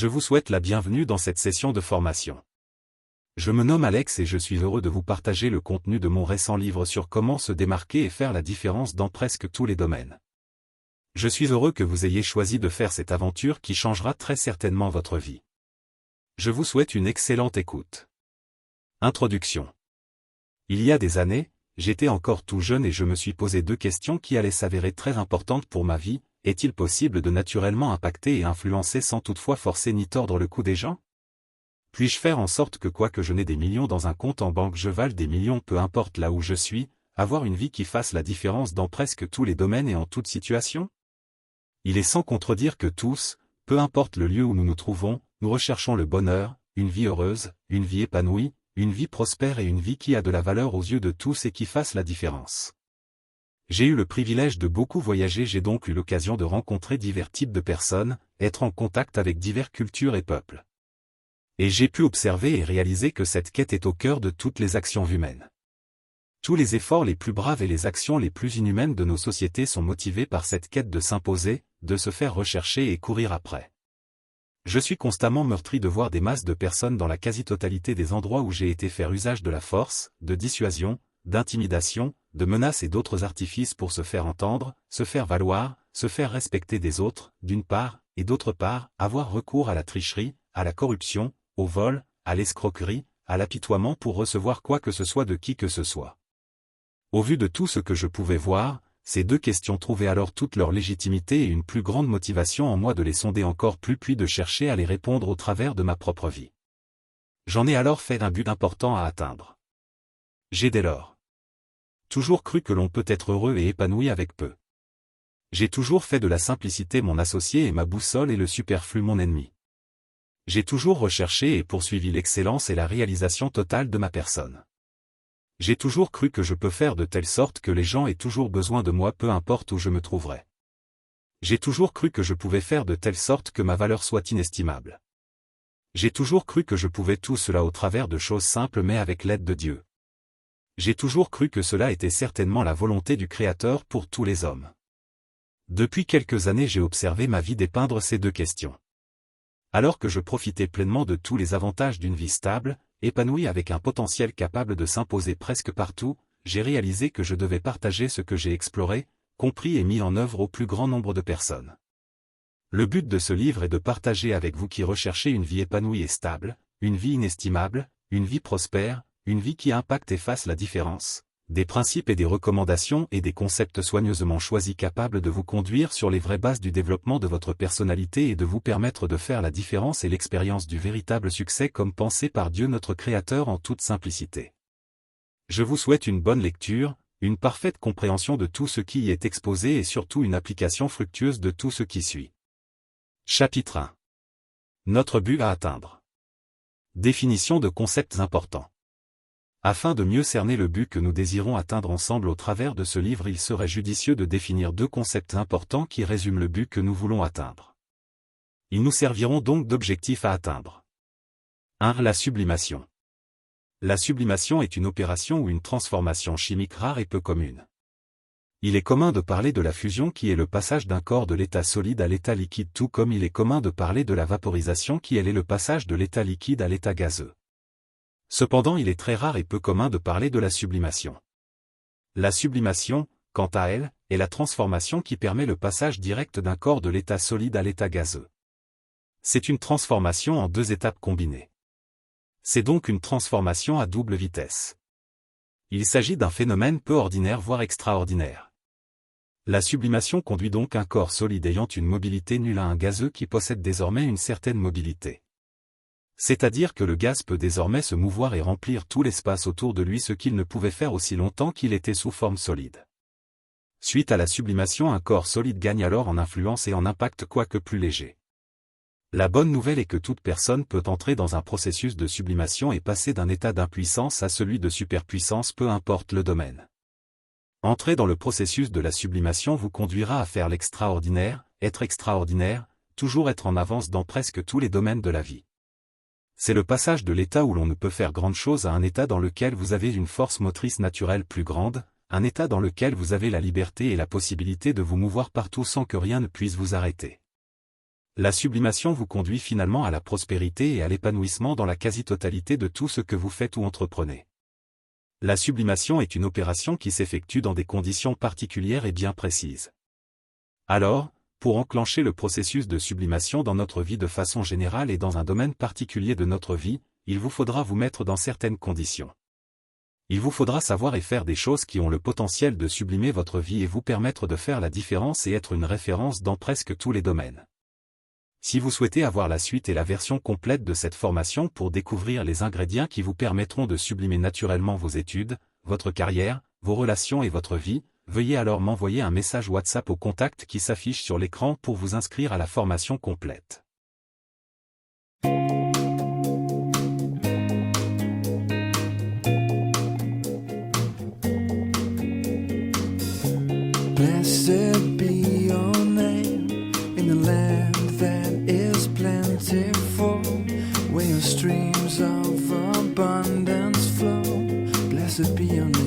Je vous souhaite la bienvenue dans cette session de formation. Je me nomme Alex et je suis heureux de vous partager le contenu de mon récent livre sur comment se démarquer et faire la différence dans presque tous les domaines. Je suis heureux que vous ayez choisi de faire cette aventure qui changera très certainement votre vie. Je vous souhaite une excellente écoute. Introduction. Il y a des années, j'étais encore tout jeune et je me suis posé deux questions qui allaient s'avérer très importantes pour ma vie. Est-il possible de naturellement impacter et influencer sans toutefois forcer ni tordre le cou des gens? Puis-je faire en sorte que quoique je n'ai des millions dans un compte en banque je vale des millions peu importe là où je suis, avoir une vie qui fasse la différence dans presque tous les domaines et en toute situation? Il est sans contredire que tous, peu importe le lieu où nous nous trouvons, nous recherchons le bonheur, une vie heureuse, une vie épanouie, une vie prospère et une vie qui a de la valeur aux yeux de tous et qui fasse la différence. J'ai eu le privilège de beaucoup voyager, j'ai donc eu l'occasion de rencontrer divers types de personnes, être en contact avec diverses cultures et peuples. Et j'ai pu observer et réaliser que cette quête est au cœur de toutes les actions humaines. Tous les efforts les plus braves et les actions les plus inhumaines de nos sociétés sont motivés par cette quête de s'imposer, de se faire rechercher et courir après. Je suis constamment meurtri de voir des masses de personnes dans la quasi-totalité des endroits où j'ai été faire usage de la force, de dissuasion, d'intimidation, de menaces et d'autres artifices pour se faire entendre, se faire valoir, se faire respecter des autres, d'une part, et d'autre part, avoir recours à la tricherie, à la corruption, au vol, à l'escroquerie, à l'apitoiement pour recevoir quoi que ce soit de qui que ce soit. Au vu de tout ce que je pouvais voir, ces deux questions trouvaient alors toute leur légitimité et une plus grande motivation en moi de les sonder encore plus puis de chercher à les répondre au travers de ma propre vie. J'en ai alors fait un but important à atteindre. J'ai dès lors toujours cru que l'on peut être heureux et épanoui avec peu. J'ai toujours fait de la simplicité mon associé et ma boussole et le superflu mon ennemi. J'ai toujours recherché et poursuivi l'excellence et la réalisation totale de ma personne. J'ai toujours cru que je peux faire de telle sorte que les gens aient toujours besoin de moi peu importe où je me trouverai. J'ai toujours cru que je pouvais faire de telle sorte que ma valeur soit inestimable. J'ai toujours cru que je pouvais tout cela au travers de choses simples mais avec l'aide de Dieu. J'ai toujours cru que cela était certainement la volonté du Créateur pour tous les hommes. Depuis quelques années j'ai observé ma vie dépeindre ces deux questions. Alors que je profitais pleinement de tous les avantages d'une vie stable, épanouie avec un potentiel capable de s'imposer presque partout, j'ai réalisé que je devais partager ce que j'ai exploré, compris et mis en œuvre au plus grand nombre de personnes. Le but de ce livre est de partager avec vous qui recherchez une vie épanouie et stable, une vie inestimable, une vie prospère, une vie qui impacte et fasse la différence, des principes et des recommandations et des concepts soigneusement choisis capables de vous conduire sur les vraies bases du développement de votre personnalité et de vous permettre de faire la différence et l'expérience du véritable succès comme pensé par Dieu notre Créateur en toute simplicité. Je vous souhaite une bonne lecture, une parfaite compréhension de tout ce qui y est exposé et surtout une application fructueuse de tout ce qui suit. Chapitre 1. Notre but à atteindre. Définition de concepts importants. Afin de mieux cerner le but que nous désirons atteindre ensemble au travers de ce livre, il serait judicieux de définir deux concepts importants qui résument le but que nous voulons atteindre. Ils nous serviront donc d'objectifs à atteindre. 1. La sublimation. La sublimation est une opération ou une transformation chimique rare et peu commune. Il est commun de parler de la fusion qui est le passage d'un corps de l'état solide à l'état liquide tout comme il est commun de parler de la vaporisation qui est le passage de l'état liquide à l'état gazeux. Cependant il est très rare et peu commun de parler de la sublimation. La sublimation, quant à elle, est la transformation qui permet le passage direct d'un corps de l'état solide à l'état gazeux. C'est une transformation en deux étapes combinées. C'est donc une transformation à double vitesse. Il s'agit d'un phénomène peu ordinaire voire extraordinaire. La sublimation conduit donc un corps solide ayant une mobilité nulle à un gazeux qui possède désormais une certaine mobilité. C'est-à-dire que le gaz peut désormais se mouvoir et remplir tout l'espace autour de lui ce qu'il ne pouvait faire aussi longtemps qu'il était sous forme solide. Suite à la sublimation, un corps solide gagne alors en influence et en impact quoique plus léger. La bonne nouvelle est que toute personne peut entrer dans un processus de sublimation et passer d'un état d'impuissance à celui de superpuissance peu importe le domaine. Entrer dans le processus de la sublimation vous conduira à faire l'extraordinaire, toujours être en avance dans presque tous les domaines de la vie. C'est le passage de l'état où l'on ne peut faire grande chose à un état dans lequel vous avez une force motrice naturelle plus grande, un état dans lequel vous avez la liberté et la possibilité de vous mouvoir partout sans que rien ne puisse vous arrêter. La sublimation vous conduit finalement à la prospérité et à l'épanouissement dans la quasi-totalité de tout ce que vous faites ou entreprenez. La sublimation est une opération qui s'effectue dans des conditions particulières et bien précises. Alors, pour enclencher le processus de sublimation dans notre vie de façon générale et dans un domaine particulier de notre vie, il vous faudra vous mettre dans certaines conditions. Il vous faudra savoir et faire des choses qui ont le potentiel de sublimer votre vie et vous permettre de faire la différence et être une référence dans presque tous les domaines. Si vous souhaitez avoir la suite et la version complète de cette formation pour découvrir les ingrédients qui vous permettront de sublimer naturellement vos études, votre carrière, vos relations et votre vie, veuillez alors m'envoyer un message WhatsApp au contact qui s'affiche sur l'écran pour vous inscrire à la formation complète. Blessed be your name in the land that is plentiful, where your streams of abundance flow. Blessed be your name.